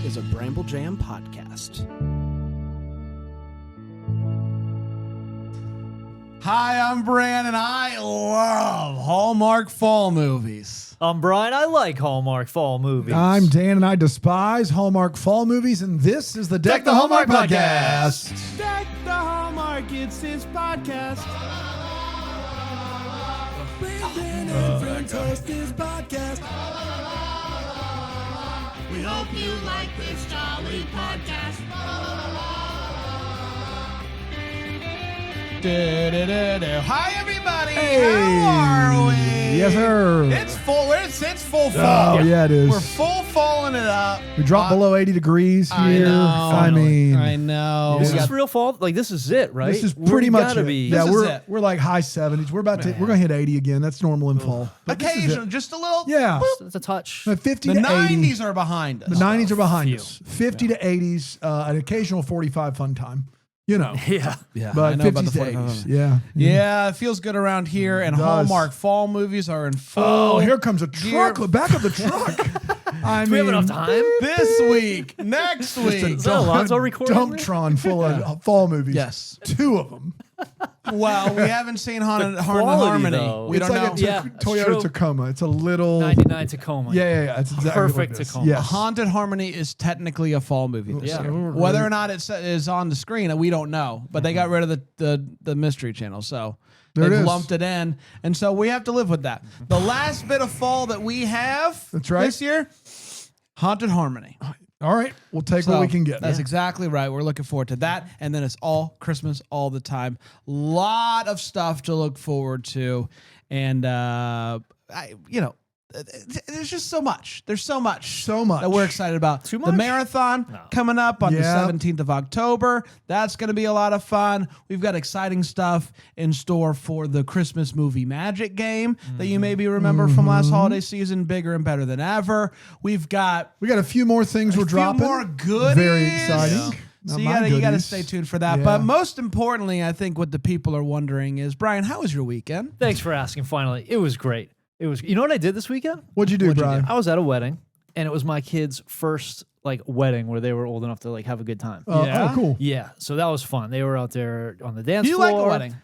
is a Bramble Jam podcast. Hi, I'm Bran, and I love Hallmark fall movies. I'm Brian. I like Hallmark fall movies. I'm Dan, and I despise Hallmark fall movies, and this is the Deck the Hallmark podcast. Deck the Hallmark, it's his podcast. Brandon and friends host his podcast. We hope you like this jolly podcast. Hi, everybody. Hey. How are we? Yes, sir. It's full. It's full fall. Oh, yeah, it is. We're full falling it up. We dropped below 80 degrees here. I know. Is this real fall? Like, this is it, right? This is pretty much it. Yeah, This is it. we're like high 70s. We're gonna hit 80 again. That's normal in fall. But this is it. Occasionally, just a little. Yeah. It's a touch. 50 The to 80. 90s are behind us. The 90s are behind Phew. us. 50 to 80s, an occasional 45 fun time. You know. Yeah. Yeah, But I know about 50s the to 45. 80s. Yeah. Yeah, it feels good around here, and It does. Hallmark fall movies are in full. Oh, here comes a gear. truck. Back of the truck. I Do we have enough time? This week, next week. Is that Alonzo recording? Dumptron full of fall movies. Yes. 2 of them. Well, we haven't seen Haunted quality, Harmony. though. We It's don't like know. a Yeah, that's Toyota true. Tacoma. It's a little. 99 Tacoma. Yeah. It's exactly Perfect what it is. Tacoma. Yes. Haunted Harmony is technically a fall movie this Yeah. year. Whether or not it is on the screen, we don't know. But they got rid of the Mystery Channel, so There it they've is. lumped it in, and so we have to live with that. The last bit of fall that we have That's right. this year, Haunted Harmony. All right. We'll take So what we can get. That's exactly right. We're looking forward to that. And then it's all Christmas all the time. Lot of stuff to look forward to. And, there's just so much. There's so much. So much. That we're excited about. Too The much? marathon coming up on the Yeah. 17th of October. That's going to be a lot of fun. We've got exciting stuff in store for the Christmas movie Magic game that you maybe remember from last holiday season. Bigger and better than ever. We got a few more things we're dropping. more goodies. Very exciting. Yeah. Not So my you got to goodies. stay tuned for that. Yeah. But most importantly, I think what the people are wondering is, Brian, how was your weekend? Thanks for asking, finally. It was great. You know what I did this weekend? What'd you do, Brian? I was at a wedding, and it was my kids' first wedding where they were old enough to have a good time. Yeah? Oh, cool. Yeah, so that was fun. They were out there on the dance Do you floor. like a wedding?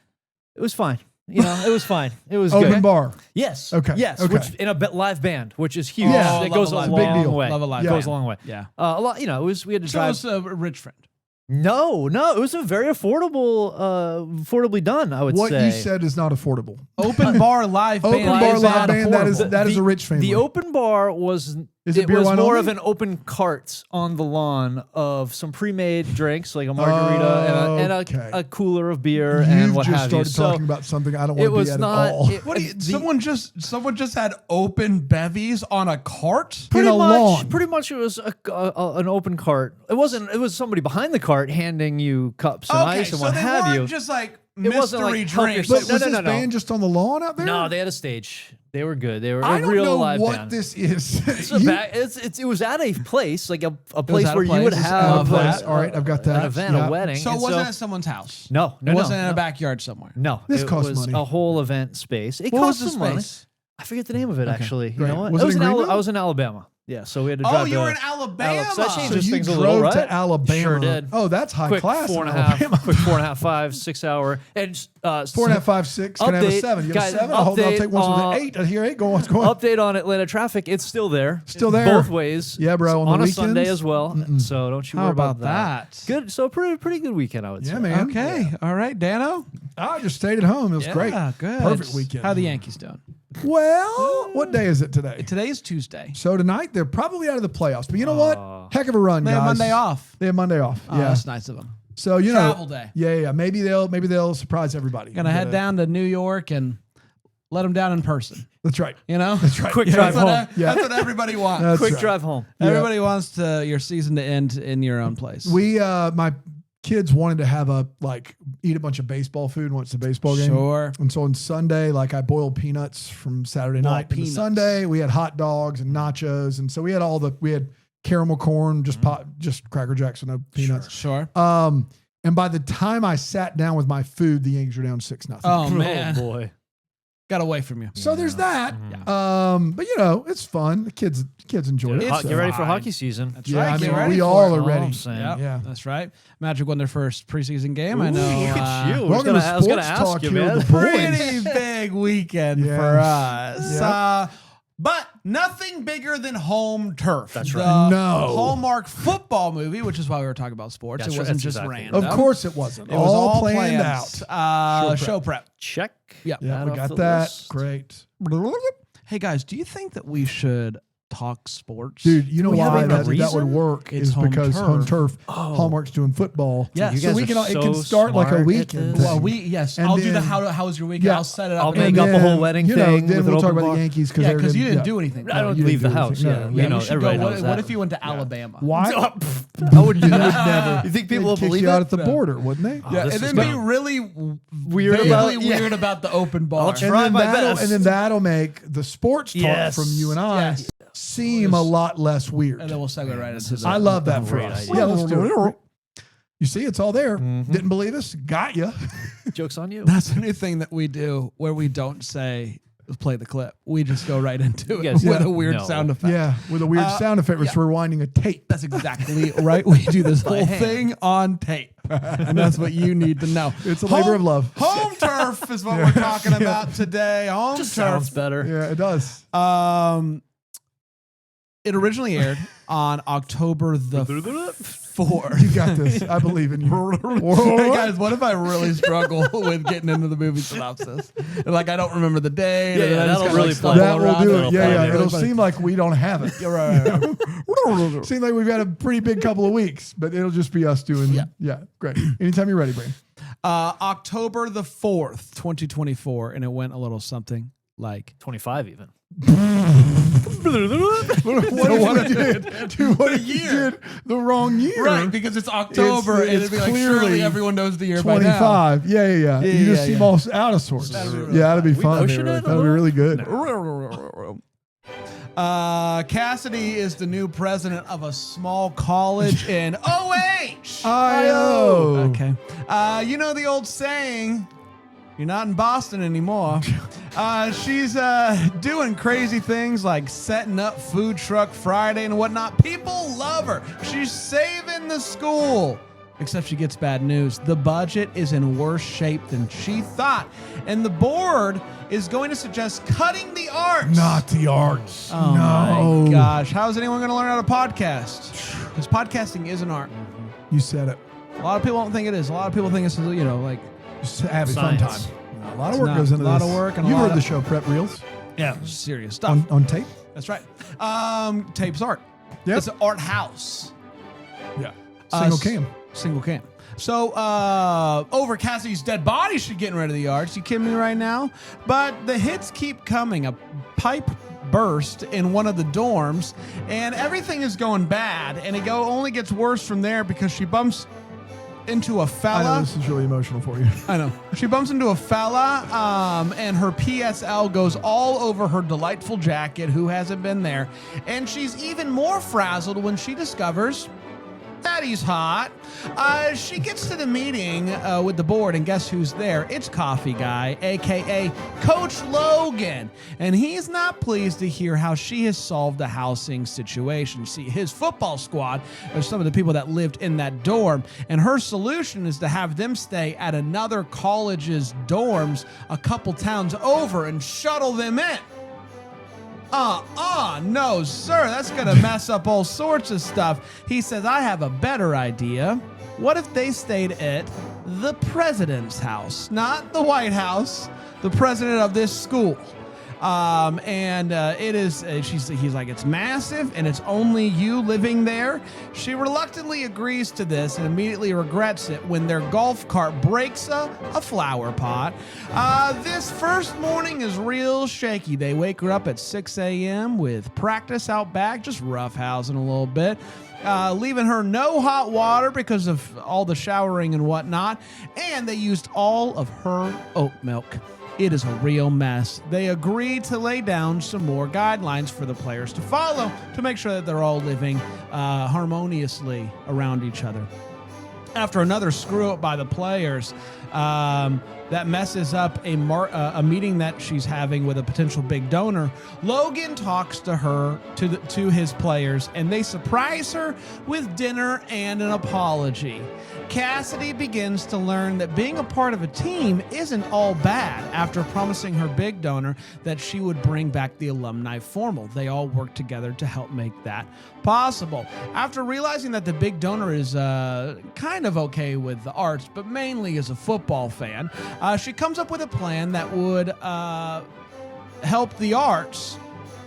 It was fine. It was fine. It was Open good. bar. Yes. Okay. Yes. Okay. Which in a live band, which is huge. Yeah. It Love goes a a live long band. Big deal. way. Love a live It goes band. a long way. Yeah. A lot. It was. We had to So drive. it's a rich friend. No. It was a very affordably done. I would What say. you said is not affordable. Open bar live Open band. bar is live not band. affordable. That is a rich family. The open bar was. Is it beer, was wine more only? of an open cart on the lawn of some pre-made drinks, like a margarita and Okay. a cooler of beer and You've what just have you. started So talking about something I don't it want to was be at not. all. What do you, someone just had open bevies on a cart? Pretty a much, lawn. pretty much, it was an open cart. It wasn't. It was somebody behind the cart handing you cups and ice and so what they have weren't you. just like It wasn't mystery like help drinks. But yourself. was No, this no, no. band just on the lawn out there? No, they had a stage. They were good. They were I a don't real know live what band. this is. It was at a place, like a place at a where you would place. have Place. a- All right, I've got that. an event, Yeah. a wedding. So it and wasn't at someone's house. No, It wasn't in a backyard somewhere. No, This it costs was money. a whole event space. It What cost was the some money. space? I forget the name of it actually. You great. know what? Was I it was in in Greenville? I was in Alabama. Yeah, so we had to Oh, drive. you to were in Alabama. So that changes So you things a drove little, right? to Alabama. Sure did. Oh, that's high Quick class. in 4.5, Alabama. quick 4.5, 5, 6 hour, and 4.5, 5, 6. Can I have a Update, 7? You have guys, a 7? Hold on, I'll update take one with on- an 8. I hear 8. Go on. What's going on? Update on Atlanta traffic. It's still there. Still there. Both ways. Yeah, bro, on the On a weekends? Sunday as well. So don't you How worry about that? Good. So pretty good weekend, I would say. Yeah, man. Okay. All right, Dano. I just stayed at home. It was great. Good. Perfect weekend. How are the Yankees doing? Well, what day is it today? Today is Tuesday. So tonight, they're probably out of the playoffs. But you know what? Heck of a run, They guys. have Monday off. They have Monday off. Oh, yeah. that's nice of them. So, you Travel know. day. Yeah. Maybe they'll surprise everybody. Gonna head down to New York and let them down in person. That's right. You know, That's right. Quick Yeah. drive home. Yeah. That's what everybody wants. That's Quick right. drive home. Everybody wants your season to end in your own place. We, my kids wanted to have eat a bunch of baseball food and watch the baseball game. Sure. And so on Sunday, I boiled peanuts from Saturday night. And peanuts. Sunday, we had hot dogs and nachos. And so we had caramel corn, just Cracker Jacks and no peanuts. Sure. And by the time I sat down with my food, the Yankees were down 6-0. Oh man, boy. got away from you. So there's that. But it's fun. The kids enjoyed it. Get ready for fine. hockey season. That's Yeah, right. I Get mean, ready we for all it. are ready. I'm saying. Yep, Yeah. that's right. Magic won their first preseason game. I know. Look at you. Welcome to I was gonna Sports ask Talk you, here man. with the boys. Pretty big weekend Yeah. for us. Yep. But nothing bigger than home turf. That's right. No. Hallmark football movie, which is why we were talking about sports. That's it right. wasn't That's just exactly random. Of course it wasn't. It was all planned planned out. Show prep. Check. Yeah. Yeah, That we off got the that. list. Great. Hey guys, do you think that we should talk sports? Dude, you know we have why a that would reason? work It's is home because turf. home turf, Oh. Hallmark's doing football. Yeah, You so guys we are can. It so can start like smart a at weekend. this. Well, thing. yes. And I'll do the then- how was your weekend? Yeah. I'll set it up. I'll and make then- up a whole wedding thing Then with an we'll talk open about bar. the Yankees Yeah, they're because you gonna- didn't do anything. I don't you leave the didn't do house. anything. Yeah, No, Yeah, you know, we should go. everybody What, knows what that. if you went to Alabama? Why? I would do You would that. never. You think people will They'd kick believe you out it? at the border, wouldn't they? Yeah, this and is then be good. really Weird vaguely about- yeah. weird about the open bar. I'll try my best. And then that'll make the sports talk Yes. from you and I Yes. seem a lot less weird. And then we'll segue right into the. I love that for great us. idea. Yeah, let's do it. You see, it's all there. Mm-hmm. Didn't believe us? Got you. Joke's on you. That's a new thing that we do where we don't say play the clip. We just go right into it guys with yeah. a weird No. sound effect. Yeah, with a weird sound effect. It's rewinding a tape. That's exactly right. We do this whole hand. thing on tape. And that's what you need to know. It's a labor of love. Home turf is what we're talking about today. Home Just turf. sounds better. Yeah, it does. It originally aired on October the 4th. You got this. I believe in you. Hey guys, what if I really struggle with getting into the movie synopsis? And like I don't remember the day. Yeah, and then I just that'll kinda, really like, stumble That will around do it. it. Yeah, yeah. It'll It'll funny. seem like we don't have it. You're right. Seem like we've had a pretty big couple of weeks, but it'll just be us doing. Yeah, great. Anytime you're ready, Brain. October the 4th, 2024, and it went a little something like 25 even. What if you did? Dude, what if you did the wrong year? right because it's October and it's it'd be like clearly surely everyone knows the year by now. 25. Yeah. You just seem all out of sorts. That'd be really Yeah, that'd be fun. pushing it a That'd be really good. Cassidy is the new president of a small college in OH. I-O. Okay. You know the old saying, you're not in Boston anymore. She's doing crazy things like setting up Food Truck Friday and whatnot. People love her. She's saving the school. Except she gets bad news. The budget is in worse shape than she thought. And the board is going to suggest cutting the arts. Not the arts. Oh no. my gosh. How is anyone going to learn how to podcast? Because podcasting is an art. You said it. A lot of people don't think it is. A lot of people think it's, like, Just have a fun Science. time. A lot of It's work not. goes into A lot this. of work and a You've lot heard of- the show Prep Reels serious stuff. on tape? That's right. Tape's art. Yep. It's an art house. Yeah. Single s- cam. Single cam. So, over Cassidy's dead body, she's getting rid of the arts. You kidding me right now? But the hits keep coming. A pipe burst in one of the dorms, and everything is going bad. And it only gets worse from there because she bumps into a I know fella. this is really emotional for you. I know. She bumps into a fella, and her PSL goes all over her delightful jacket, who hasn't been there. And she's even more frazzled when she discovers that he's hot. She gets to the meeting with the board, and guess who's there? It's Coffee Guy, a.k.a. Coach Logan. And he's not pleased to hear how she has solved the housing situation. See, his football squad are some of the people that lived in that dorm, and her solution is to have them stay at another college's dorms a couple towns over and shuttle them in. No, sir. That's going to mess up all sorts of stuff. He says, I have a better idea. What if they stayed at the president's house? Not the White House, the president of this school. It is, he's like, it's massive and it's only you living there. She reluctantly agrees to this and immediately regrets it when their golf cart breaks a flower pot. This first morning is real shaky. They wake her up at 6 a.m. with practice out back, just roughhousing a little bit. Leaving her no hot water because of all the showering and whatnot. And they used all of her oat milk. It is a real mess. They agreed to lay down some more guidelines for the players to follow to make sure that they're all living harmoniously around each other. After another screw up by the players, that messes up a meeting that she's having with a potential big donor, Logan talks to her, to his players, and they surprise her with dinner and an apology. Cassidy begins to learn that being a part of a team isn't all bad after promising her big donor that she would bring back the alumni formal. They all work together to help make that possible. After realizing that the big donor is kind of okay with the arts, but mainly is a football fan, she comes up with a plan that would help the arts,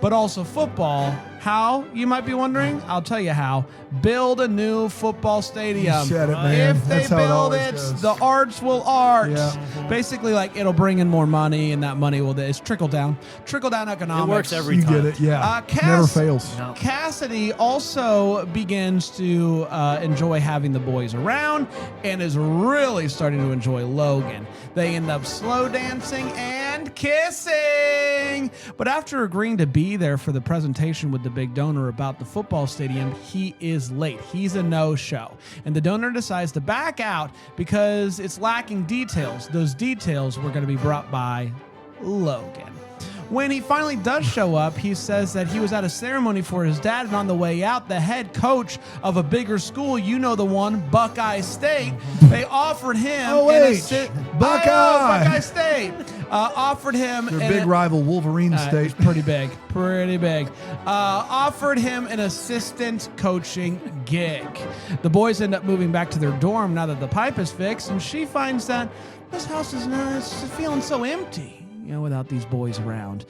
but also football. How, you might be wondering? I'll tell you how. Build a new football stadium. You said it, man. If they That's how it build always it, goes. the arts will art. Yeah. Basically, like, it'll bring in more money, and that money will, it's trickle down economics. It works every You time. get it, yeah. Cass- Never fails. No. Cassidy also begins to enjoy having the boys around and is really starting to enjoy Logan. They end up slow dancing and kissing. But after agreeing to be there for the presentation with the big donor about the football stadium, he is late. He's a no-show. And the donor decides to back out because it's lacking details. Those details were going to be brought by Logan. When he finally does show up, he says that he was at a ceremony for his dad, and on the way out, the head coach of a bigger school, you know the one, Buckeye State, they offered him Buckeye State offered him Their big rival, Wolverine State. pretty big. Offered him an assistant coaching gig. The boys end up moving back to their dorm now that the pipe is fixed, and she finds that this house is it's feeling so empty, without these boys around.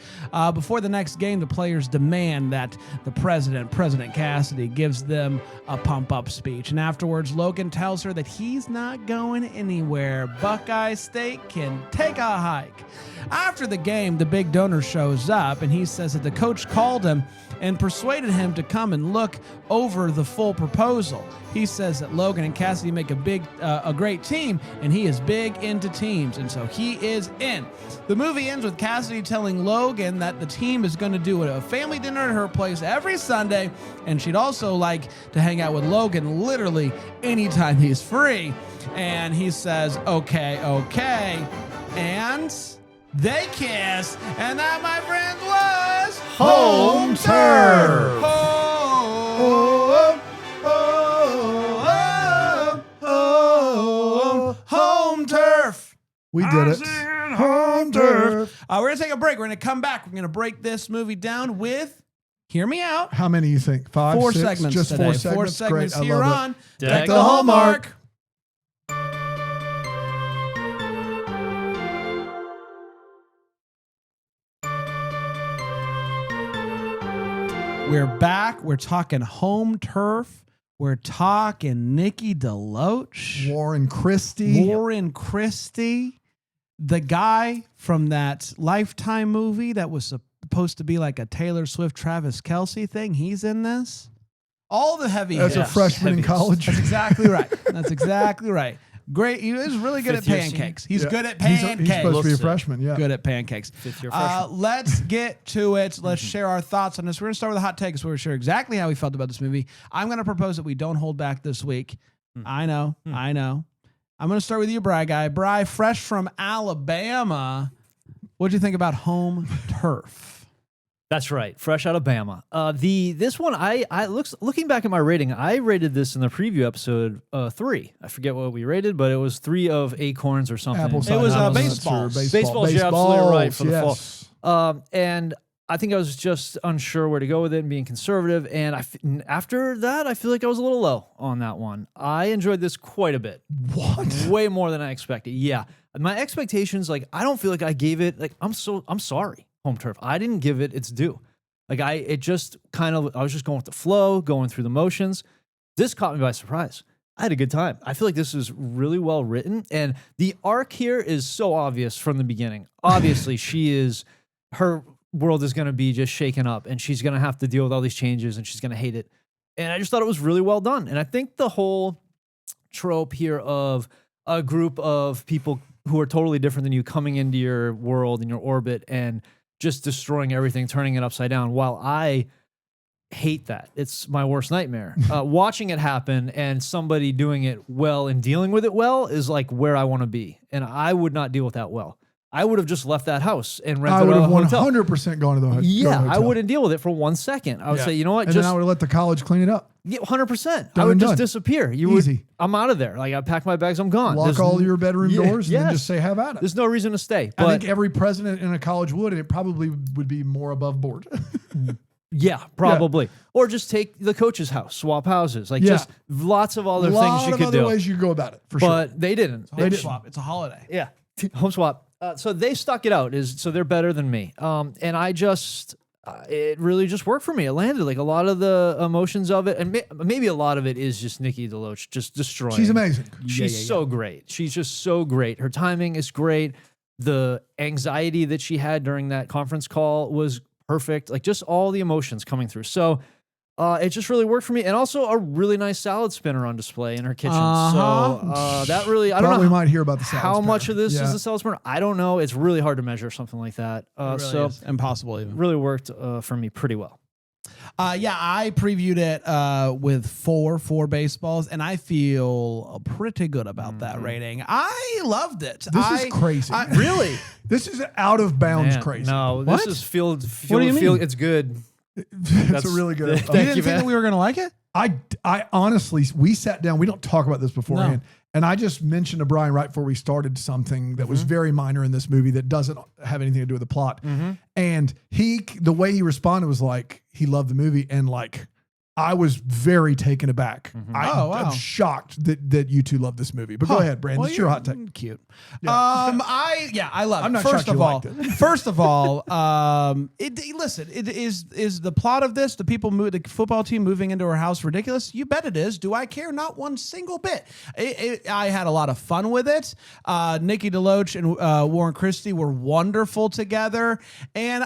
Before the next game, the players demand that the President Cassidy, gives them a pump-up speech. And afterwards, Logan tells her that he's not going anywhere. Buckeye State can take a hike. After the game, the big donor shows up, and he says that the coach called him and persuaded him to come and look over the full proposal. He says that Logan and Cassidy make a great team, and he is big into teams, and so he is in. The movie ends with Cassidy telling Logan that the team is going to do a family dinner at her place every Sunday, and she'd also like to hang out with Logan literally anytime he's free. And he says, okay, and they kiss, and that, my friends, was Home turf. Home turf. We did it. Home turf. We're going to take a break. We're going to come back. We're going to break this movie down with, hear me out, How many you think? 5, 4 6? segments Just today. 4 segments. Four segments Great. here I love on it. Deck the Hallmark. We're back. We're talking home turf. We're talking Nikki DeLoach. Warren Christie. The guy from that Lifetime movie that was supposed to be like a Taylor Swift, Travis Kelce thing. He's in this. All the heavy As a hitters. freshman in heavies. college. That's exactly right. That's exactly right. Great. He was really good Fifth at year senior. pancakes. He's Yeah. good at He's pancakes. supposed to be a Looks it. freshman, yeah. Good at pancakes. Fifth-year freshman. Let's get to it. Let's share our thoughts on this. We're going to start with a hot take, so we're share exactly how we felt about this movie. I'm going to propose that we don't hold back this week. I know. I'm going to start with you, Bri guy. Bri, fresh from Alabama. What'd you think about home turf? That's right, fresh out of Bama. This one, looking back at my rating, I rated this in the preview episode 3. I forget what we rated, but it was 3 of acorns or something. Apple It cider was, donuts or baseballs. Baseballs, you're absolutely right for the yes. fall. And I think I was just unsure where to go with it and being conservative. And after that, I feel like I was a little low on that one. I enjoyed this quite a bit. What? Way more than I expected. Yeah. My expectations, I don't feel like I gave it, I'm sorry, home turf. I didn't give it its due. I was just going with the flow, going through the motions. This caught me by surprise. I had a good time. I feel like this is really well written. And the arc here is so obvious from the beginning. Obviously, her world is going to be just shaken up and she's going to have to deal with all these changes and she's going to hate it. And I just thought it was really well done. And I think the whole trope here of a group of people who are totally different than you coming into your world and your orbit and just destroying everything, turning it upside down. While I hate that. It's my worst nightmare. Watching it happen and somebody doing it well and dealing with it well is like where I want to be. And I would not deal with that well. I would have just left that house and rented I would a have hotel. 100% gone to the Yeah, hotel. I wouldn't deal with it for 1 second. I would say, you know what? And then I would have let the college clean it up. Yeah, 100%. I Done would and just done. disappear. Easy. I'm out of there. Like I pack my bags, I'm gone. Lock There's all your bedroom yeah, doors and then yes. just say, have at it. There's no reason to stay. I But think every president in a college would, and it probably would be more above board. yeah, probably. Or just take the coach's house, swap houses. Like Yeah. just lots of other A things lot you of could other do. ways you could go about it, for sure. But they didn't. They Home didn't. swap. It's a holiday. Yeah. Home swap. So they stuck it out. So they're better than me. And I just, it really just worked for me. It landed like a lot of the emotions of it. And maybe a lot of it is just Nikki DeLoach just destroying. She's amazing. She's so great. She's just so great. Her timing is great. The anxiety that she had during that conference call was perfect. Like just all the emotions coming through. So it just really worked for me. And also a really nice salad spinner on display in her kitchen. So that really, I don't Thought know we might hear about the salad how spinner. much of this Yeah. is the salad spinner. I don't know. It's really hard to measure something like that. It really So is impossible even. really worked for me pretty well. Yeah, I previewed it with four baseballs, and I feel pretty good about that rating. I loved it. This is crazy. Really? This is out of bounds Man, crazy. No, What? this is feel do you mean? it's good. It's a really good. You Thank didn't you, think man. that we were going to like it? I honestly, we sat down. We don't talk about this beforehand. And I just mentioned to Brian right before we started something that was very minor in this movie that doesn't have anything to do with the plot. And the way he responded was like, he loved the movie. And like, I was very taken aback. Oh, wow. I'm shocked that you two love this movie. But go ahead, Brandon. Well, It's your hot take. Cute. Yeah. I love I'm it. not First shocked of you all, liked it. first of all, listen, it is the plot of this, the football team moving into her house ridiculous? You bet it is. Do I care? Not one single bit. I had a lot of fun with it. Nikki DeLoach and Warren Christie were wonderful together. And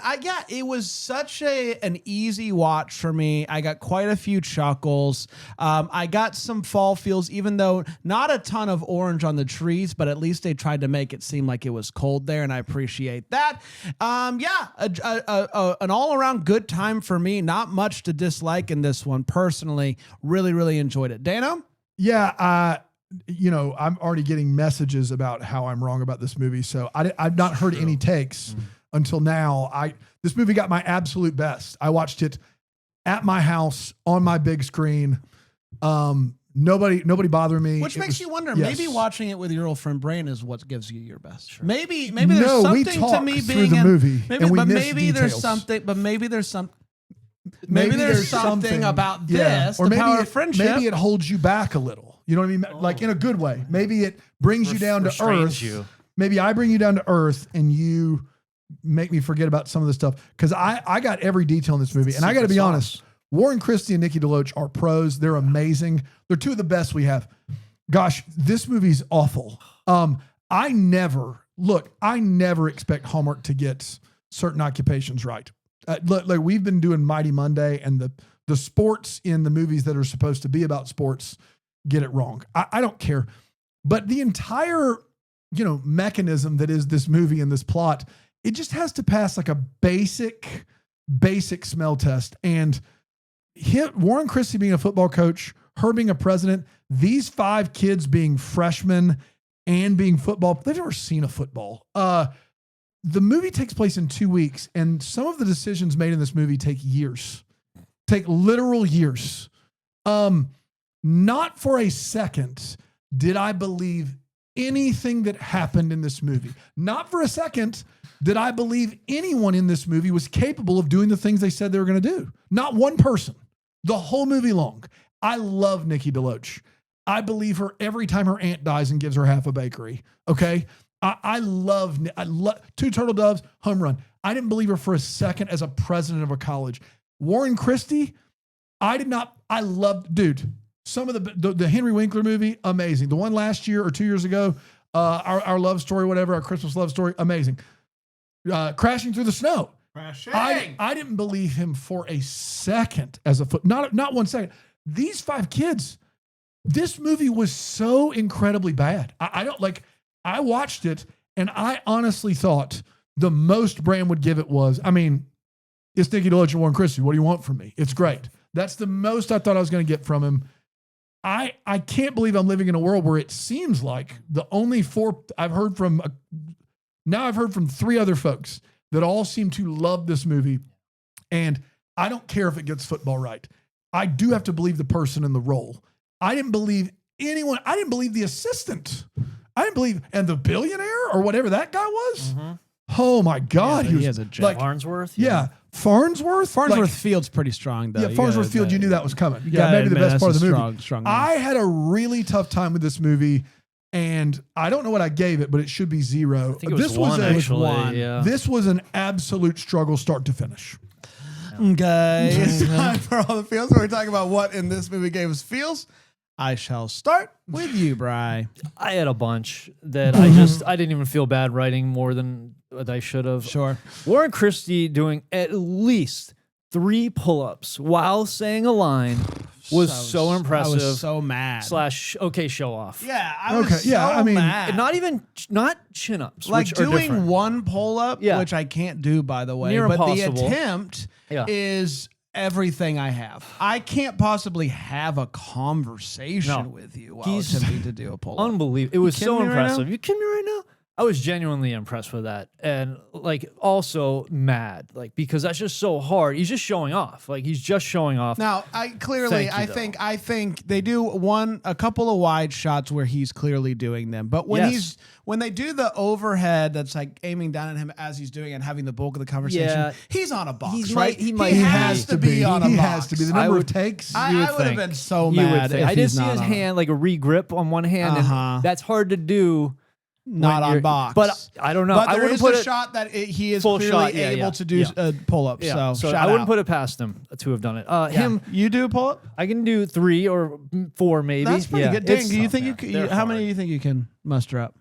it was such an easy watch for me. I got quite a few chuckles. I got some fall feels, even though not a ton of orange on the trees, but at least they tried to make it seem like it was cold there, and I appreciate that. An all-around good time for me. Not much to dislike in this one. Personally, really, really enjoyed it. Dano? Yeah. I'm already getting messages about how I'm wrong about this movie. So I've not heard any takes until now. This movie got my absolute best. I watched it at my house on my big screen. Nobody bothering me. Which makes you wonder, yes. maybe watching it with your old friend Brain is what gives you your best. Sure. Maybe there's No, we something to talked me through being the in movie, maybe, and we but missed maybe there's details. something. But maybe there's some. Maybe there's something about this. Or the maybe power of friendship. Maybe it holds you back a little. You know what I mean? Like in a good way. Maybe it brings you down to Restrains earth. you. Maybe I bring you down to earth and you make me forget about some of the stuff. Because I got every detail in this movie. And I got to be Secret honest, sauce. Warren Christie and Nikki DeLoach are pros. They're amazing. They're two of the best we have. Gosh, this movie's awful. I never expect Hallmark to get certain occupations right. Like we've been doing Mighty Monday, and the sports in the movies that are supposed to be about sports get it wrong. I don't care. But the entire, mechanism that is this movie and this plot, it just has to pass like a basic smell test. And Warren Christie being a football coach, her being a president, these 5 kids being freshmen and being football, they've never seen a football. The movie takes place in 2 weeks, and some of the decisions made in this movie take literal years. Not for a second did I believe anything that happened in this movie. Not for a second did I believe anyone in this movie was capable of doing the things they said they were going to do. Not one person. The whole movie long. I love Nikki DeLoach. I believe her every time her aunt dies and gives her half a bakery. Okay? I love 2 turtle doves, home run. I didn't believe her for a second as a president of a college. Warren Christie, I loved, dude, some of the Henry Winkler movie, amazing. The one last year or 2 years ago, our love story, whatever, our Christmas love story, amazing. Crashing Through the Snow. I didn't believe him for a second as not 1 second. These 5 kids, this movie was so incredibly bad. I watched it and I honestly thought the most Bran would give it was, it's Nikki, DeLoach, and Warren Christie. What do you want from me? It's great. That's the most I thought I was going to get from him. I can't believe I'm living in a world where it seems like the only four I've heard from, now I've heard from 3 other folks that all seem to love this movie. And I don't care if it gets football right. I do have to believe the person in the role. I didn't believe anyone. I didn't believe the assistant. I didn't believe, and the billionaire or whatever that guy was. Mm-hmm. Oh my God. He has a job. like, Farnsworth? yeah. Farnsworth? Farnsworth Field's pretty strong, though. Yeah, Farnsworth Field, you knew that was coming. Yeah, gotta maybe the admit, best that's part of the a movie. strong I had a really tough time with this movie, and I don't know what I gave it, but it should be 0. I think it was this one, was actually. one. Yeah. This was an absolute struggle start to finish. Okay, it's time for all the feels. We're talking about what in this movie gave us feels. I shall start with you, Bri. I had a bunch that I didn't even feel bad writing more than I should have. Sure. Warren Christie doing at least 3 pull-ups while saying a line was so impressive. I was so mad. / okay, show off. Yeah, I was Okay, so yeah, I mean, mad. Not chin-ups, like which are doing different. one pull-up, Yeah. which I can't do, by the way. Near but impossible. the attempt Yeah. is everything I have. I can't possibly have a conversation No. with you while He's attempting to do a pull-up. Unbelievable. It was kidding so me right now? impressive. You kidding me right now? I was genuinely impressed with that. And like also mad, like, because that's just so hard. He's just showing off. Like he's just showing off. Now, Thank you, I think they do a couple of wide shots where he's clearly doing them. But when Yes. when they do the overhead that's like aiming down at him as he's doing it and having the bulk of the conversation, Yeah. he's on a box, He right? might- he might he be. has to be on a He box. has to be. The I number would- of takes. I would have think. been so You would mad think. if I did he's see not his on hand, like a re-grip on one hand, Uh-huh. and that's hard to do. not when on you're- box. But I don't know. But I there wouldn't is put a it. shot that he is full clearly shot, yeah, able yeah, to do yeah. pull-ups. Yeah, so so shout I wouldn't out. put it past him to have done it. Yeah. Him, You do a pull-up? I can do 3 or 4 maybe. That's pretty Yeah, good. Dang, it's do you tough, think man. you They're how many hard. do you think you can muster up?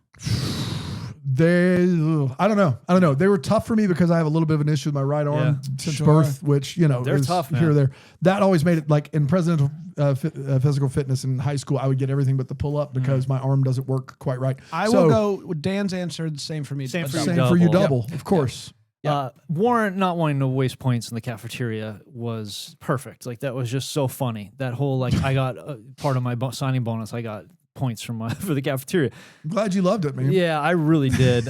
I don't know. They were tough for me because I have a little bit of an issue with my right arm since Sure. birth, which, They're is tough, man. here or there. That always made it like in presidential physical fitness in high school, I would get everything but the pull up because my arm doesn't work quite right. I So, will go with Dan's answer, the same for me. Same but for you. Same for you, Double. double, of course. Warren not wanting to waste points in the cafeteria was perfect. Like that was just so funny. That whole like I got part of my signing bonus. I got points from for the cafeteria. I'm glad you loved it, man. Yeah, I really did.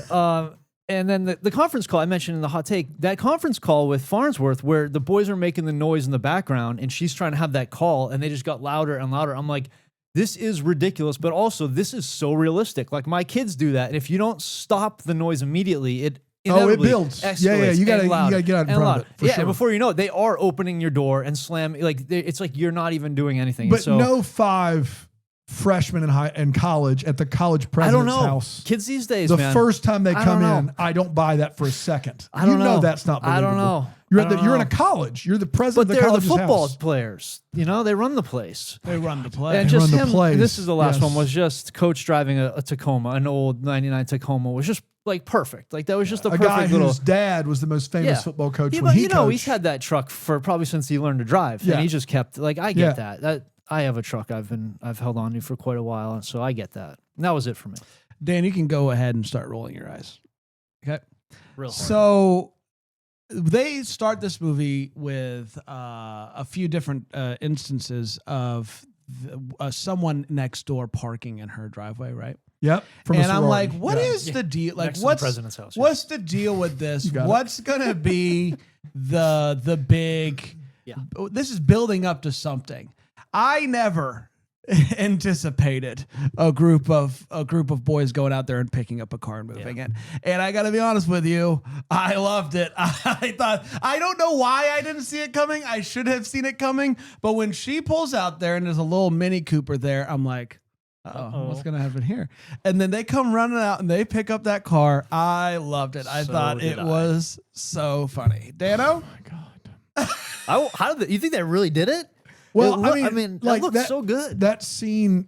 And then the conference call I mentioned in the hot take, that conference call with Farnsworth where the boys are making the noise in the background and she's trying to have that call and they just got louder and louder. I'm like, this is ridiculous, but also this is so realistic. Like my kids do that. And if you don't stop the noise immediately, it inevitably builds. Yeah, escalates you gotta- and louder you gotta get out in and front of louder. it, for Yeah, sure. and before you know it, they are opening your door and slamming. Like it's like you're not even doing anything. But so, no 5 freshmen in college at the college I don't president's know. house. Kids these days, The man. first time they I come don't in, know. I don't buy that for a second. I don't you know know. that's not I believable. don't know. You're I at the, don't you're in know. a college. You're the But president of the they're the college's footall house. players. You know, they run the place. They run to play. And They just run the him, plays. this is the last Yes. one, was just coach driving a Tacoma, an old 99 Tacoma, was just like perfect. Like that was just a A perfect guy little. whose dad was the most famous football coach Yeah, when but he you know, coached. he's had that truck for probably since he learned to drive. Yeah. And he just kept like, I Yeah. get that. I have a truck I've held on to for quite a while, and so I get that. And that was it for me. Dan, you can go ahead and start rolling your eyes. Okay. Real hard. So they start this movie with a few different instances of someone next door parking in her driveway, right? Yep. From a And I'm sorority. like, what Yeah. is the deal? Like, Next to the what's president's house, yeah. what's the deal with this? You got it. What's gonna be the big? Yeah. This is building up to something. I never anticipated a group of boys going out there and picking up a car and moving it. And I got to be honest with you, I loved it. I thought, I don't know why I didn't see it coming. I should have seen it coming. But when she pulls out there and there's a little Mini Cooper there, I'm like, oh, what's going to happen here? And then they come running out and they pick up that car. I loved it. I So thought did it I. was so funny. Dano? How did you think they really did it? Well, I mean, that looked so good. That scene,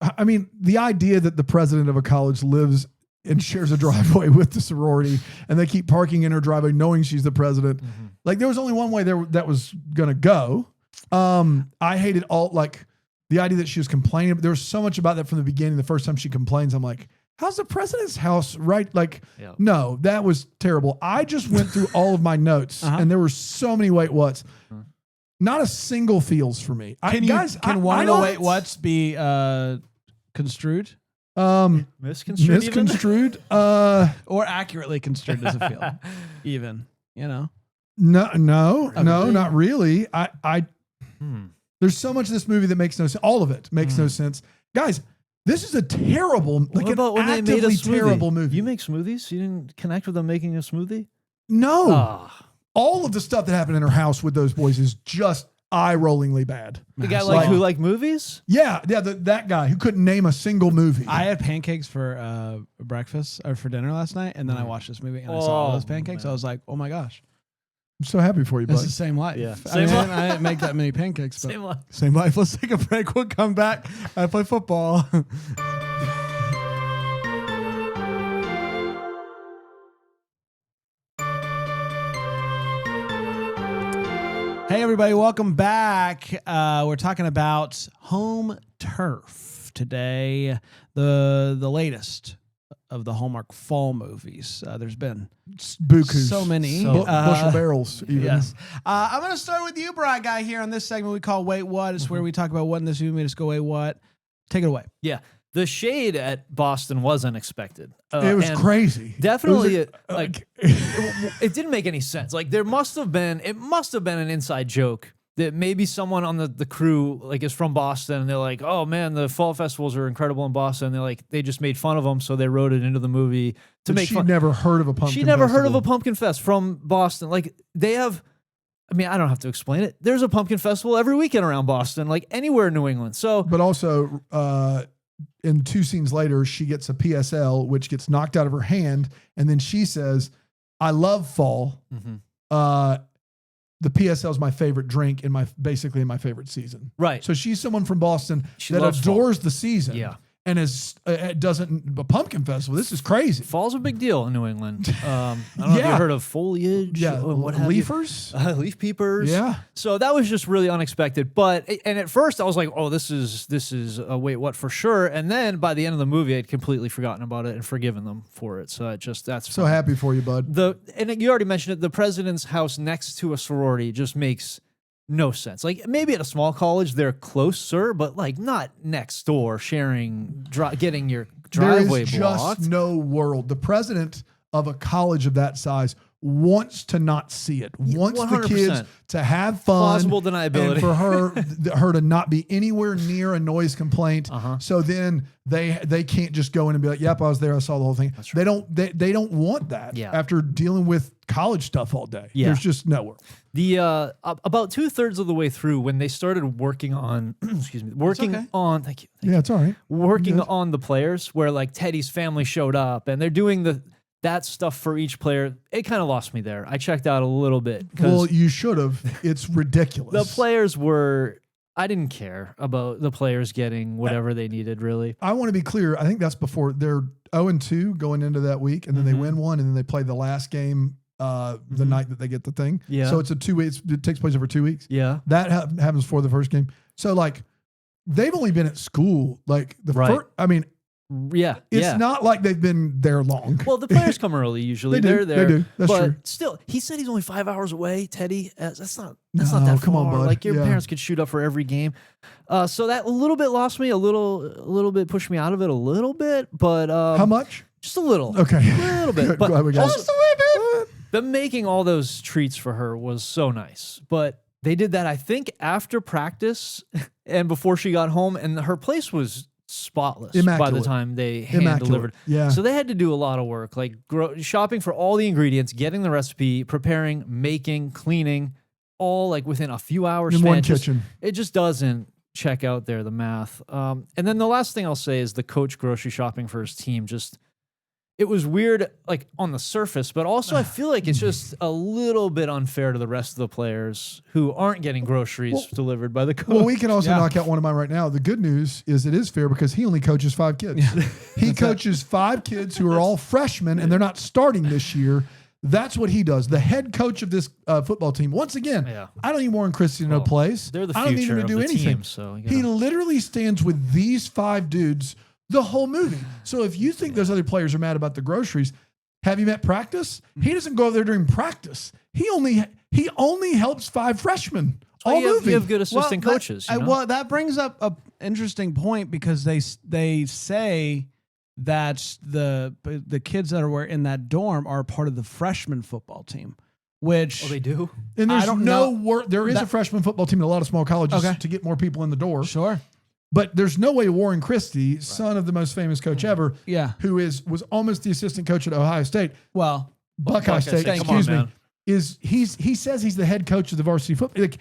I mean, the idea that the president of a college lives and shares a driveway with the sorority and they keep parking in her driveway knowing she's the president. Mm-hmm. Like there was only one way there that was going to go. I hated all, like the idea that she was complaining, but there was so much about that from the beginning. The first time she complains, I'm like, how's the president's house right? Like, Yeah. no, that was terrible. I just went through all of my notes, and there were so many wait what's. Not a single feels for me. Can one of the wait what's be construed? Misconstrued? Or accurately construed as a feel? Even, you know? No, not really. There's so much of this movie that makes no sense. All of it makes no sense. Guys, this is a terrible, What about when they made a smoothie? terrible movie. You make smoothies? You didn't connect with them making a smoothie? No. Ah. All of the stuff that happened in her house with those boys is just eye-rollingly bad. The guy who liked movies? Yeah, that guy who couldn't name a single movie. I had pancakes for breakfast or for dinner last night, and then I watched this movie and I saw all those pancakes. Man. I was like, oh my gosh. I'm so happy for you, It's buddy. the same life. Yeah. Same life. I didn't make that many pancakes. But Same life. Same life. Let's take a break. We'll come back. I play football. Hey, everybody. Welcome back. We're talking about home turf today, the latest of the Hallmark fall movies. There's been Bukus. so many. Bushel barrels. Even. Yes. I'm going to start with you, Brian Guy, here on this segment we call Wait What. It's where we talk about what in this movie made us go, wait, what? Take it away. Yeah. The shade at Boston was unexpected. It was and crazy. Definitely, It was it didn't make any sense. Like it must have been an inside joke that maybe someone on the crew like is from Boston and they're like, oh man, the fall festivals are incredible in Boston. And they're like, they just made fun of them, so they wrote it into the movie to make fun. She'd never heard of a pumpkin. She never heard of festival. a pumpkin fest from Boston. Like they have. I mean, I don't have to explain it. There's a pumpkin festival every weekend around Boston, like anywhere in New England. So, But also, in 2 scenes later, she gets a PSL, which gets knocked out of her hand. And then she says, I love fall. The PSL is my favorite drink basically in my favorite season. right. So she's someone from Boston She that loves fall. adores the season. Yeah. And a pumpkin festival. This is crazy. Fall's a big deal in New England. I don't know if you heard of foliage. Yeah. Or what have you. Leafers. Leaf peepers. Yeah. So that was just really unexpected. And at first I was like, oh, this is a wait, what for sure. And then by the end of the movie, I'd completely forgotten about it and forgiven them for it. So that's So fine. happy for you, bud. And you already mentioned it. The president's house next to a sorority just makes no sense. Like maybe at a small college they're closer, but like not next door sharing, getting your driveway there is blocked. just no world. The president of a college of that size wants to not see it. Wants the 100%. kids to have fun. Plausible deniability. And for her to not be anywhere near a noise complaint. So then they can't just go in and be like, "Yep, I was there. I saw the whole thing." They don't want that. Yeah. After dealing with college stuff all day. Yeah. There's just nowhere. The about 2/3 of the way through, when they started working on, excuse me, okay. on, thank you, Yeah, it's all right. working on the players, where like Teddy's family showed up and they're doing that stuff for each player. It kind of lost me there. I checked out a little bit Well, because you should have. It's ridiculous. the players were. I didn't care about the players getting whatever they needed, really. I want to be clear. I think that's before they're 0-2 going into that week, and then they win one, and then they play the last game the night that they get the thing. Yeah. So it's a 2 weeks. It takes place over 2 weeks. Yeah. That happens before the first game. So like, they've only been at school like the Right. first. I mean, Yeah. it's not like they've been there long. Well, the players come early usually. They do, They're there. they do. That's but true. still, he said he's only 5 hours away, Teddy. That's not No, that come on, far. bud. Like your Yeah. parents could shoot up for every game. So that a little bit lost me, a little bit pushed me out of it a little bit, but How much? just a little. Okay. A little bit. Good, But glad we got also, them making all those treats for her was so nice. But they did that, I think, after practice and before she got home, and her place was spotless by the Immaculate. time they hand Immaculate. delivered. Yeah. So they had to do a lot of work, like shopping for all the ingredients, getting the recipe, preparing, making, cleaning, all like within a few hours. In span. one kitchen. It just doesn't check out there, the math. And then the last thing I'll say is the coach grocery shopping for his team. It was weird, like on the surface, but also I feel like it's just a little bit unfair to the rest of the players who aren't getting groceries delivered by the coach. Well, we can also knock out one of mine right now. The good news is it is fair because he only coaches 5 kids. He coaches 5 kids who are all freshmen and they're not starting this year. That's what he does. The head coach of this football team. Once again, Yeah. I don't even want Christie to no place. they're the I don't need future him to of do the anything. team, so, you he know. literally stands with these 5 dudes the whole movie. So if you think those other players are mad about the groceries, have you met practice? He doesn't go over there during practice. He only helps 5 freshmen all movie. You have good assistant coaches. You know? Well, that brings up an interesting point because they say that the kids that were in that dorm are part of the freshman football team. Which they do. And there's I don't know. There is a freshman football team in a lot of small colleges to get more people in the door. Sure. But there's no way Warren Christie, son of the most famous coach ever, who was almost the assistant coach at Ohio State. Well, Buckeye State, excuse me. Man. He says he's the head coach of the varsity football. Like,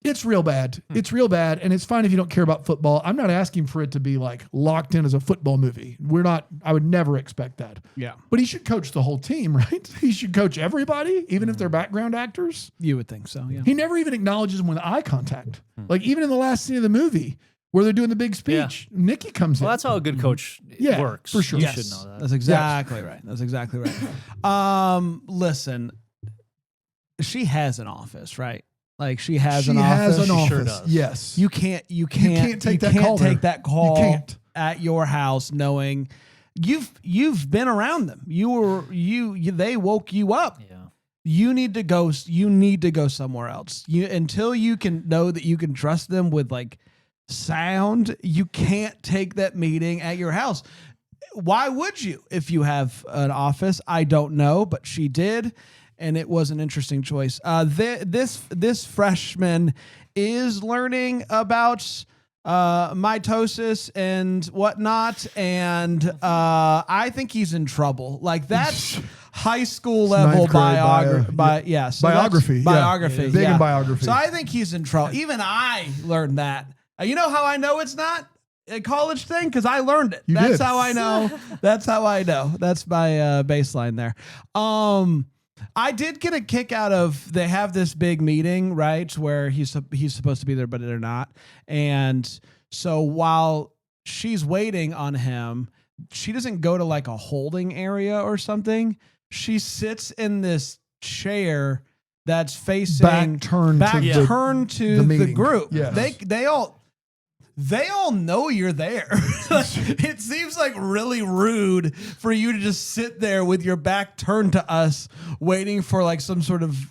it's real bad. It's real bad. And it's fine if you don't care about football. I'm not asking for it to be like locked in as a football movie. I would never expect that. Yeah. But he should coach the whole team, right? He should coach everybody, even if they're background actors. You would think so, yeah. He never even acknowledges them with eye contact. Like even in the last scene of the movie where they're doing the big speech, Nikki comes in. Well, that's how a good coach works. For sure. You Yes. should know that. That's exactly right. That's exactly right. Listen, she has an office, right? Like she has an office. She sure does. Yes. You can't take that call there. take that call You can't. at your house knowing you've been around them. They woke you up. Yeah. You need to go somewhere else. Until you can know that you can trust them with like sound, you can't take that meeting at your house. Why would you if you have an office? I don't know, but she did. And it was an interesting choice. This freshman is learning about mitosis and whatnot, and I think he's in trouble. Like that's high school level ninth grade biography. Biography. Biography. Big in biography. So I think he's in trouble. Even I learned that. You know how I know it's not a college thing? Because I learned it. That's how I know. That's how I know. That's my baseline there. I did get a kick out of they have this big meeting, right, where he's supposed to be there, but they're not. And so while she's waiting on him, she doesn't go to like a holding area or something. She sits in this chair that's facing back turned to the group. Yes. They all know you're there. It seems like really rude for you to just sit there with your back turned to us waiting for like some sort of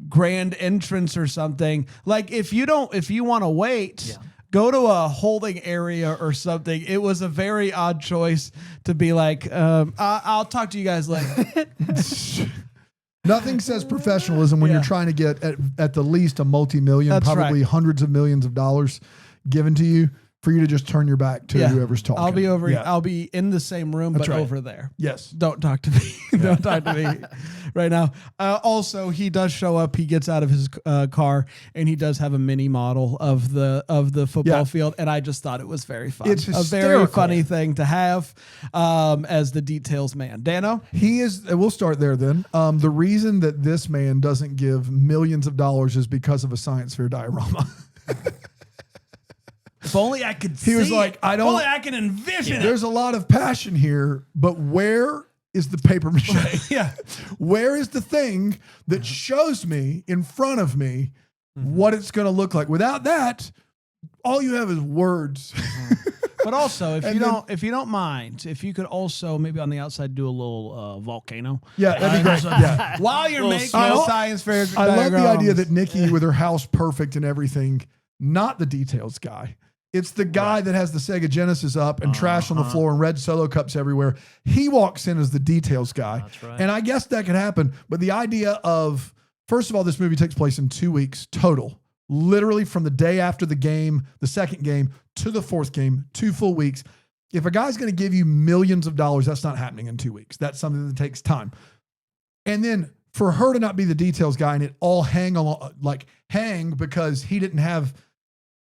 grand entrance or something. Like if you want to wait, go to a holding area or something. It was a very odd choice to be like, I'll talk to you guys later. Nothing says professionalism when you're trying to get at the least a multi-million, That's probably hundreds of millions of dollars given to you for you to just turn your back to whoever's talking. I'll be over. I'll be in the same room, but over there. Yes. Don't talk to me. Don't talk to me right now. Also, he does show up. He gets out of his car and he does have a mini model of the football field. And I just thought it was very fun. It's a very funny thing to have as the details man. Dano? He is. We'll start there then. The reason that this man doesn't give millions of dollars is because of a science fair diorama. If only I could see. He was like, If only I can envision it. There's a lot of passion here, but where is the paper mache? Where is the thing that shows me in front of me what it's going to look like? Without that, all you have is words. But also, if you don't mind, if you could also maybe on the outside do a little volcano. Yeah, that'd be great. While you're making a science fair I love the idea diagrams. that Nikki, with her house perfect and everything, not the details guy. It's the guy that has the Sega Genesis up and trash on the floor and red Solo cups everywhere. He walks in as the details guy. That's right. And I guess that could happen. But the idea of, first of all, this movie takes place in 2 weeks total. Literally from the day after the game, the second game, to the fourth game, 2 full weeks. If a guy's going to give you millions of dollars, that's not happening in 2 weeks. That's something that takes time. And then for her to not be the details guy and it all hang because he didn't have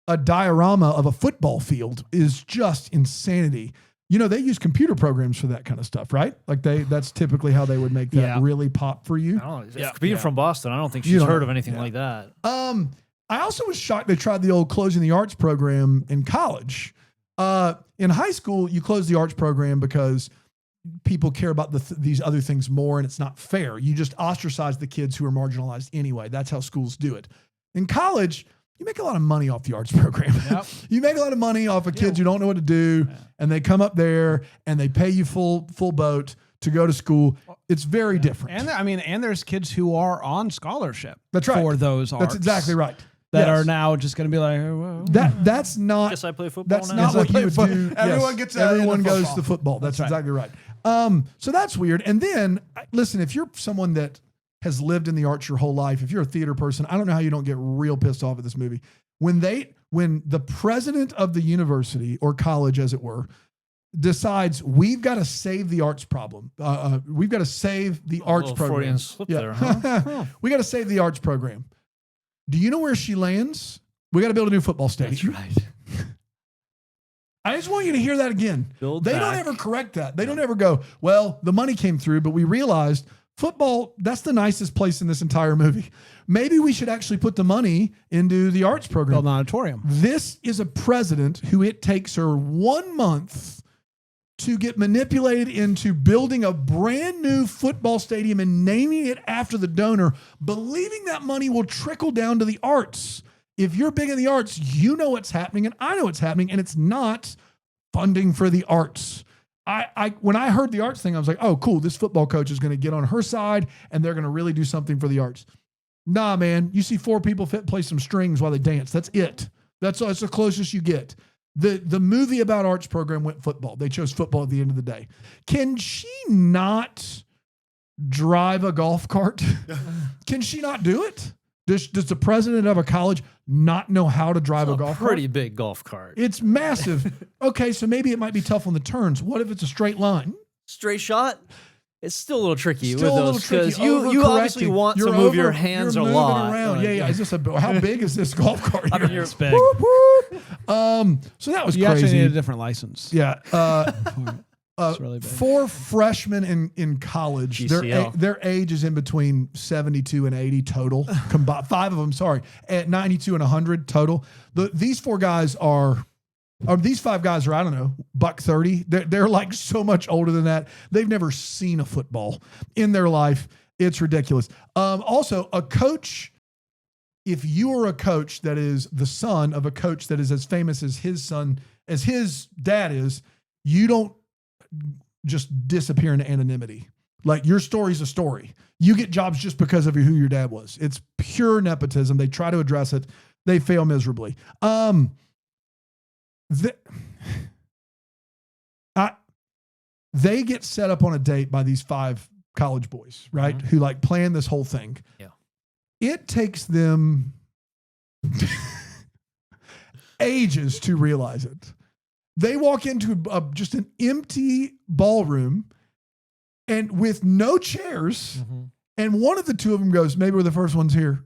a diorama of a football field is just insanity. You know, they use computer programs for that kind of stuff, right? Like that's typically how they would make that really pop for you. I don't know. Being from Boston, I don't think she's heard of anything like that. I also was shocked they tried the old closing the arts program in college. In high school, you close the arts program because people care about these other things more and it's not fair. You just ostracize the kids who are marginalized anyway. That's how schools do it. In college, you make a lot of money off the arts program. Yep. You make a lot of money off of kids who don't know what to do, and they come up there and they pay you full boat to go to school. It's very different. And and there's kids who are on scholarship. That's right. For those arts. That's exactly right. That Yes. are now just going to be like, well, That's not. Guess I play football That's now. not what you would Foot- do. everyone gets Everyone into goes football. to football. That's That's right. exactly right. So that's weird. And then listen, if you're someone that has lived in the arts your whole life, if you're a theater person, I don't know how you don't get real pissed off at this movie. When the president of the university or college, as it were, decides we've got to save the arts problem. We've got to save the arts little program. Freudian slip there, huh? We got to save the arts program. Do you know where she lands? We got to build a new football stadium. That's right. I just want you to hear that again. Build They don't back. ever correct that. They don't ever go, well, the money came through, but we realized football, that's the nicest place in this entire movie. Maybe we should actually put the money into the arts program. build an auditorium. This is a president who it takes her 1 month to get manipulated into building a brand new football stadium and naming it after the donor, believing that money will trickle down to the arts. If you're big in the arts, you know what's happening, and I know what's happening, and it's not funding for the arts. When I heard the arts thing, I was like, oh, cool, this football coach is going to get on her side, and they're going to really do something for the arts. Nah, man, you see 4 people play some strings while they dance. That's it. That's the closest you get. The movie about arts program went football. They chose football at the end of the day. Can she not drive a golf cart? Can she not do it? Does the president of a college not know how to drive a golf cart? Pretty big golf cart. It's massive. Okay, so maybe it might be tough on the turns. What if it's a straight line? Straight shot. It's still a little tricky Still a with little those tricky. because you obviously Overcorrecting. want You're to move your over- hands you're a moving lot. around. Like, Yeah. Is this how big is this golf cart? I mean, here? you're It's big. Whoop, whoop. So that was You actually crazy. need a different license. Yeah. It's really big. 4 freshmen in college. GCL. Their age is in between 72 and 80 total. Combined, 5 of them, sorry, at 92 and 100 total. These 4 guys are these 5 guys are, I don't know, $130. They're like so much older than that. They've never seen a football in their life. It's ridiculous. Also, a coach. If you are a coach that is the son of a coach that is as famous as his dad is, you don't just disappear into anonymity. Like, your story's a story. You get jobs just because of who your dad was. It's pure nepotism. They try to address it. They fail miserably. They get set up on a date by these 5 college boys, right? Mm-hmm. Who like plan this whole thing. Yeah. It takes them ages to realize it. They walk into just an empty ballroom and with no chairs. Mm-hmm. And one of the 2 of them goes, maybe we're the first ones here.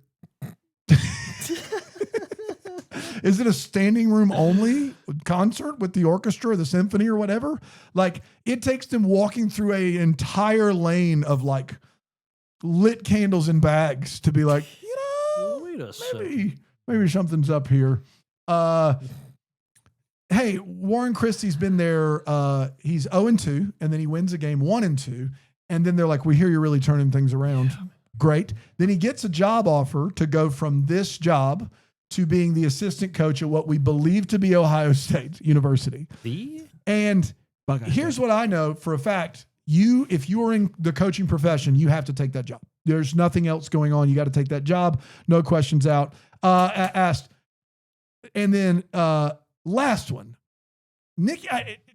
Is it a standing room only concert with the orchestra or the symphony or whatever? Like, it takes them walking through an entire lane of like lit candles and bags to be like, Wait a second. maybe something's up here. Hey, Warren Christie's been there. He's 0-2, and then he wins a game 1-2. And then they're like, we hear you're really turning things around. Yeah. Great. Then he gets a job offer to go from this job to being the assistant coach at what we believe to be Ohio State University. And here's what I know for a fact. If you are in the coaching profession, you have to take that job. There's nothing else going on. You got to take that job. No questions out. Asked. And then last one. Nikki,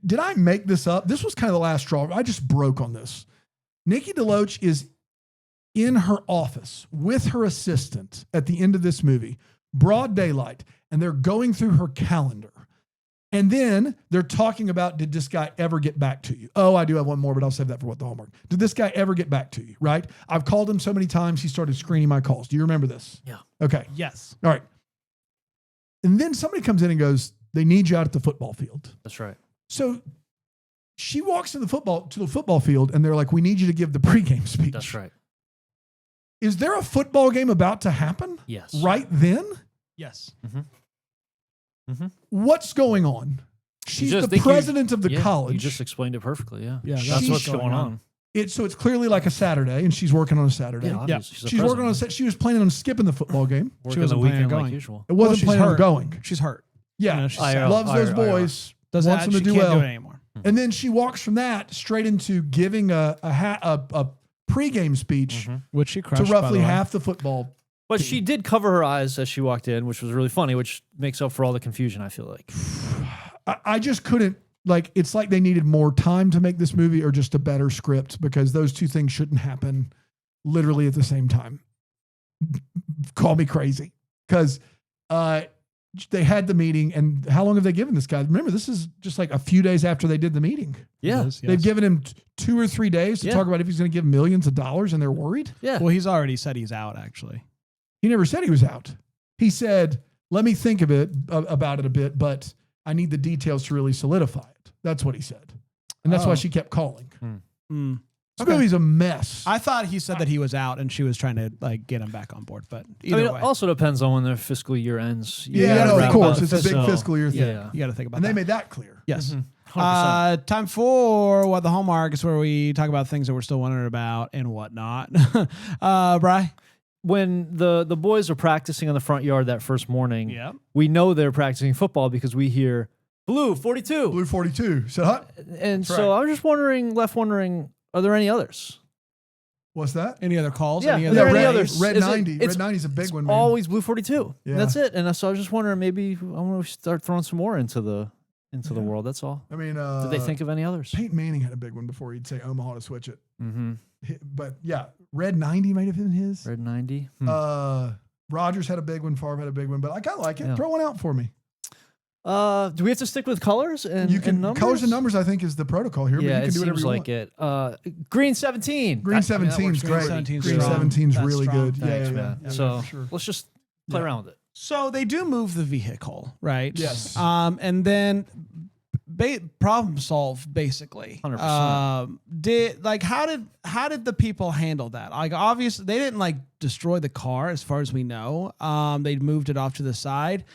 did I make this up? This was kind of the last straw. I just broke on this. Nikki DeLoach is in her office with her assistant at the end of this movie, broad daylight, and they're going through her calendar. And then they're talking about, did this guy ever get back to you? Oh, I do have one more, but I'll save that for what the Hallmark. Did this guy ever get back to you, right? I've called him so many times, he started screening my calls. Do you remember this? Yeah. Okay. Yes. All right. And then somebody comes in and goes, they need you out at the football field. That's right. So she walks to the football field, and they're like, we need you to give the pregame speech. That's right. Is there a football game about to happen? Yes. Right then? Yes. Mm-hmm. Mm-hmm. What's going on? She's just the think president of the You college. just explained it perfectly. Yeah. Yeah, That's She's what's going going on. on. it's clearly like a Saturday, and she's working on a Saturday. Yeah, obviously. She's working on a. She was planning on skipping the football game. Working wasn't the weekend planning on like going. usual. It wasn't she's planning on hurt. going. She's hurt. Yeah, You know, she's loves those boys. Doesn't wants them to she do can't well. do it anymore. And then she walks from that straight into giving a pregame speech Which she to crushed, by roughly the way. half the football. But she did cover her eyes as she walked in, which was really funny, which makes up for all the confusion, I feel like. I just couldn't, like, it's like they needed more time to make this movie or just a better script, because those two things shouldn't happen literally at the same time. Call me crazy. Because they had the meeting, and how long have they given this guy? Remember, this is just like a few days after they did the meeting. Yeah. They've given him 2 or 3 days to Yeah. talk about if he's going to give millions of dollars, and they're worried. Yeah. Well, he's already said he's out, actually. He never said he was out. He said, let me think about it a bit, but I need the details to really solidify it. That's what he said. And that's why she kept calling. This movie's a mess. I thought he said that he was out and she was trying to like get him back on board, but I either mean, way, it also depends on when their fiscal year ends. You Yeah, gotta no, of wrap course. up, It's a big so, fiscal year thing. Yeah. you got to think about And that. they made that clear. Yes. 100%. Time for What the Hallmark is, where we talk about things that we're still wondering about and whatnot. Bri? When the boys are practicing on the front yard that first morning, Yep. we know they're practicing football because we hear Blue 42. Blue 42. So, huh? And That's so right. I was just wondering, are there any others? What's that? Any other calls? Yeah, Any are other there any Red, others? Red Is it- 90. it's- Red 90 is a big one, man. Always Blue 42. Yeah. And that's it. And so I was just wondering, maybe I want to start throwing some more into the world. That's all. I mean, Did they think of any others? Peyton Manning had a big one before he'd say Omaha to switch it. Mm-hmm. But yeah, Red 90 might have been his. Red 90. Rogers had a big one. Favre had a big one. But I kind of like it. Yeah. Throw one out for me. Do we have to stick with colors and You can and numbers? colors and numbers. I think is the protocol here. Yeah, but you it can do whatever seems you like want. it. Green 17. Green 17 is Green great. 17 's Green strong. 17 is That's really strong. good. Thanks, yeah, man. yeah, So for sure. let's just play Yeah. around with it. So they do move the vehicle, right? Yes. And then problem solve basically. 100%. How did the people handle that? Like, obviously they didn't like destroy the car as far as we know. They moved it off to the side.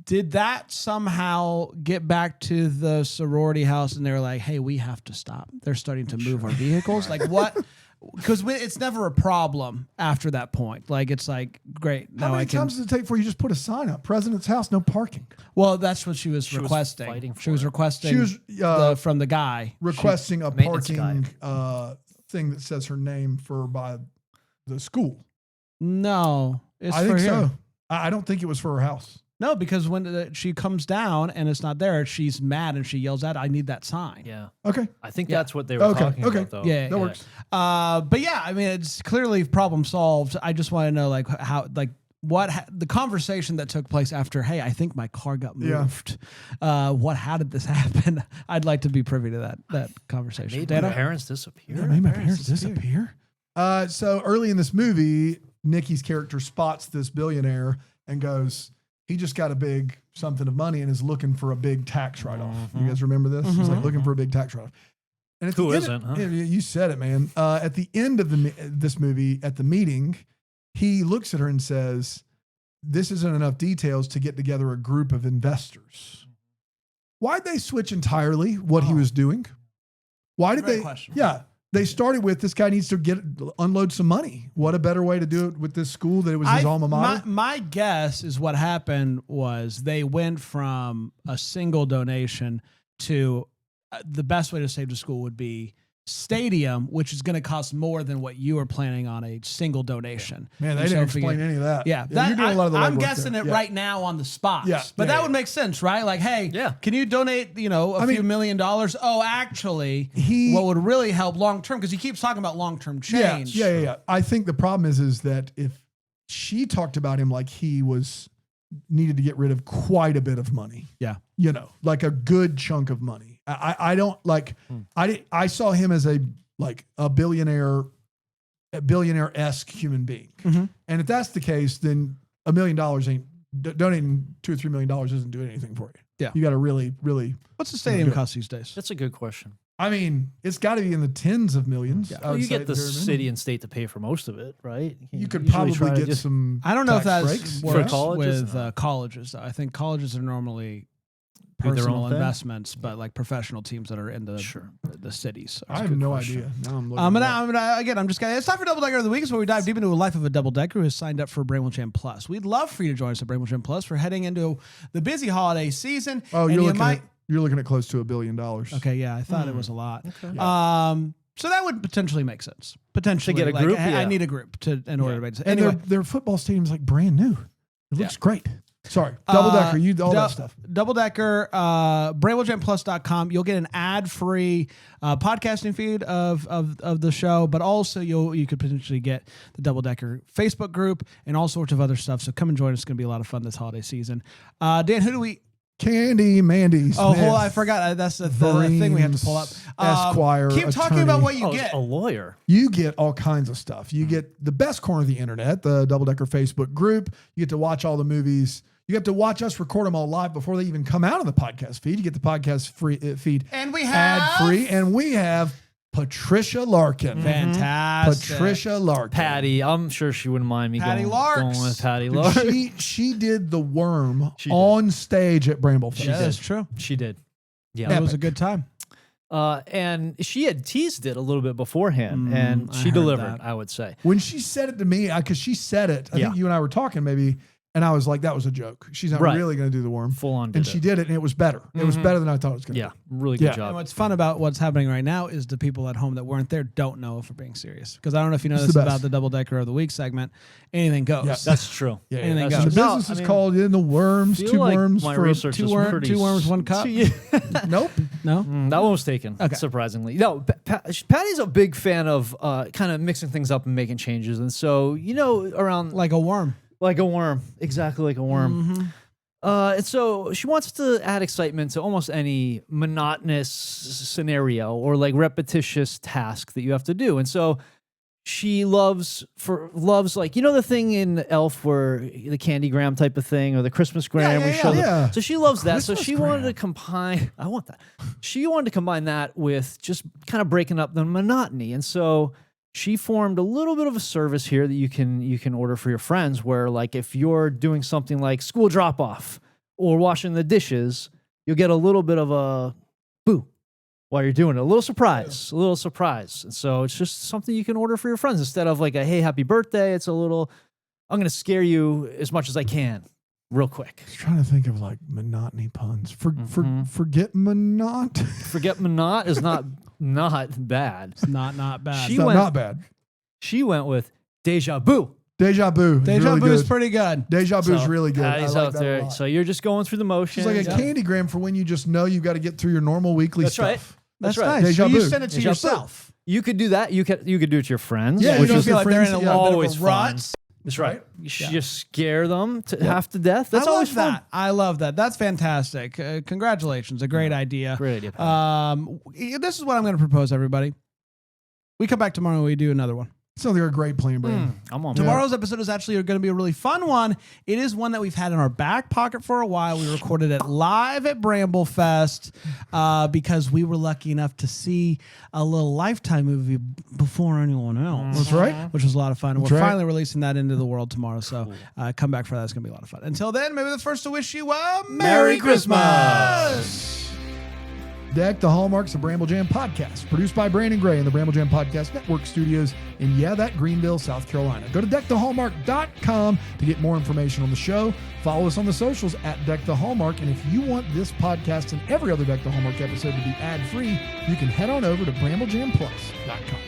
Did that somehow get back to the sorority house and they were like, hey, we have to stop. They're starting to move our vehicles. Like what? Because it's never a problem after that point. Like, it's like, great. How Now many I can. times does it take before you just put a sign up? President's house, no parking. Well, that's what she was was requesting. fighting She for was it. requesting She was from the guy. requesting a maintenance parking thing that says her name by the school. No, it's I for think here. so. I don't think it was for her house. No, because when she comes down and it's not there, she's mad and she yells out, I need that sign. Yeah. Okay. I think Yeah. that's what they were Okay, talking okay. about, though. Yeah, That works. But yeah, I mean, it's clearly problem solved. I just want to know, like, how, like, the conversation that took place after, hey, I think my car got Yeah. moved. How did this happen? I'd like to be privy to that conversation. Made Dana? my parents disappear. Yeah, made my parents disappear. So early in this movie, Nikki's character spots this billionaire and goes, he just got a big something of money and is looking for a big tax write-off. You guys remember this? He's like looking for a big tax write-off. And at Who the end isn't, huh? Yeah, you said it, man. At the end of this movie, at the meeting, he looks at her and says, this isn't enough details to get together a group of investors. Why'd they switch entirely what he was doing? Why did Great they? question. Yeah. They started with this guy needs to unload some money. What a better way to do it with this school that it was his alma mater. My guess is what happened was they went from a single donation to the best way to save the school would be stadium, which is going to cost more than what you were planning on a single donation. Man, they And so didn't I figured- explain any of that. Yeah, you're doing a lot of the I'm legwork guessing there. it Yeah. right now on the spot. Yeah, But yeah, that yeah. would make sense, right? Like, hey, Yeah. can you donate, a few $1 million? Oh, actually, what would really help long term, because he keeps talking about long term change. Yeah. I think the problem is that if she talked about him like he was needed to get rid of quite a bit of money. Yeah. Like a good chunk of money. I don't like, I saw him as a billionaire-esque human being. Mm-hmm. And if that's the case, then $1 million ain't donating $2 or $3 million isn't doing anything for you. Yeah. You got to really, really, What's the stadium Good. cost these days? That's a good question. I mean, it's got to be in the tens of millions. I Well, would you say get the at very minimum. city and state to pay for most of it, right? You could usually try probably to get just- some. I don't know if tax that's breaks. works colleges? with colleges. Though. I think colleges are normally their personal own thing? investments, but like professional teams that are in the cities. So I it's a have good no question. idea. Now I'm looking it up. Again, I'm just kidding. It's time for Double Decker of the Week, where we dive deep into a life of a double decker who has signed up for Bramble Jam Plus. We'd love for you to join us at Bramble Jam Plus. We're heading into the busy holiday season. Oh, and you're looking at close to $1 billion. Okay, yeah, I thought it was a lot. Okay. So that would potentially make sense. Potentially, To get a like, group? I Yeah. need a group in order to make sense. And Anyway, their football stadium's like brand new. It looks great. Sorry, double decker. All that stuff. Double Decker, BrambleJamPlus.com. You'll get an ad-free podcasting feed of the show, but also you could potentially get the Double Decker Facebook group and all sorts of other stuff. So come and join us. It's going to be a lot of fun this holiday season. Dan, who do we? Candy, Mandy, Smith, Oh, hold on, I forgot. That's the thing we have to pull up. Esquire, Keep talking attorney. about what you Oh, get. a lawyer. You get all kinds of stuff. You get the best corner of the internet, the Double Decker Facebook group. You get to watch all the movies. You get to watch us record them all live before they even come out on the podcast feed. You get the podcast free feed And we have ad-free. And we have Patricia Larkin. Fantastic. Patricia Larkin. Patty. I'm sure she wouldn't mind me Patty going Larks. with Patty Dude, Larks. she did the worm She did. on stage at Bramble Fest. Yeah, that's true. She did. Yeah. That was a good time. And she had teased it a little bit beforehand, and I she heard delivered, that. I would say. When she said it to me, because she said it, I Yeah. think you and I were talking maybe, and I was like, that was a joke. She's not Right. really going to do the worm. Full on. And did she it. did it, and it was better. It was better than I thought it was going to Yeah. be. Really good Yeah. And job. what's fun about what's happening right now is the people at home that weren't there don't know if we're being serious. Because I don't know if you know It's this the best. about the Double Decker of the Week segment. Anything goes. Yeah. That's true. Yeah, Anything The goes. business No, is I mean, called In the Worms, feel two like worms my for research two is worm- pretty two worms, one cup? Nope. No? That one was taken, Okay. surprisingly. No, Patty's a big fan of kind of mixing things up and making changes. And so, around Like a worm. like a worm, exactly like a worm. And so she wants to add excitement to almost any monotonous scenario or like repetitious task that you have to do. And so she loves like, the thing in Elf where the candygram type of thing or the Christmas gram. we show them. yeah. So she loves that. So Christmas she wanted gram. to combine, I want that. She wanted to combine that with just kind of breaking up the monotony. And so she formed a little bit of a service here that you can order for your friends where like if you're doing something like school drop off or washing the dishes, you'll get a little bit of a boo while you're doing it. A little surprise. And so it's just something you can order for your friends instead of like a, hey, happy birthday. It's a little, I'm going to scare you as much as I can real quick. I was trying to think of like monotony puns. Forget monot. Forget monot is not bad. It's not bad. She It's went- not bad. She went with deja vu. Deja vu. is Deja really vu is good. pretty good. Deja vu is So, really good. I Patty's like out that a there. lot. So you're just going through the motions. She's like a candygram for when you just know you've got to get through your normal weekly That's right. stuff. That's right. nice. Deja So you vu. send it to Deja vu. yourself. You could do that. You could do it to your friends. Yeah, you which don't is feel like they're in a friends, little bit of always a fun. rut. That's right. Right? You should just scare them to half to death. That's I always love fun. that. I love that. That's fantastic. Congratulations. A great idea. Great idea. Pat. This is what I'm going to propose, everybody. We come back tomorrow and we do another one. Sounds like a great plan, Brandon. I'm on. Tomorrow's episode is actually going to be a really fun one. It is one that we've had in our back pocket for a while. We recorded it live at Bramble Fest because we were lucky enough to see a little Lifetime movie before anyone else. That's right. Which was a lot of fun. And That's we're right. finally releasing that into the world tomorrow. So come back for that. It's going to be a lot of fun. Until then, maybe the first to wish you a Merry Christmas. Deck the Hallmarks, the Bramble Jam podcast, produced by Brandon Gray and the Bramble Jam Podcast Network studios in, that Greenville, South Carolina. Go to deckthehallmark.com to get more information on the show. Follow us on the socials at Deck the Hallmark. And if you want this podcast and every other Deck the Hallmark episode to be ad-free, you can head on over to BrambleJamPlus.com.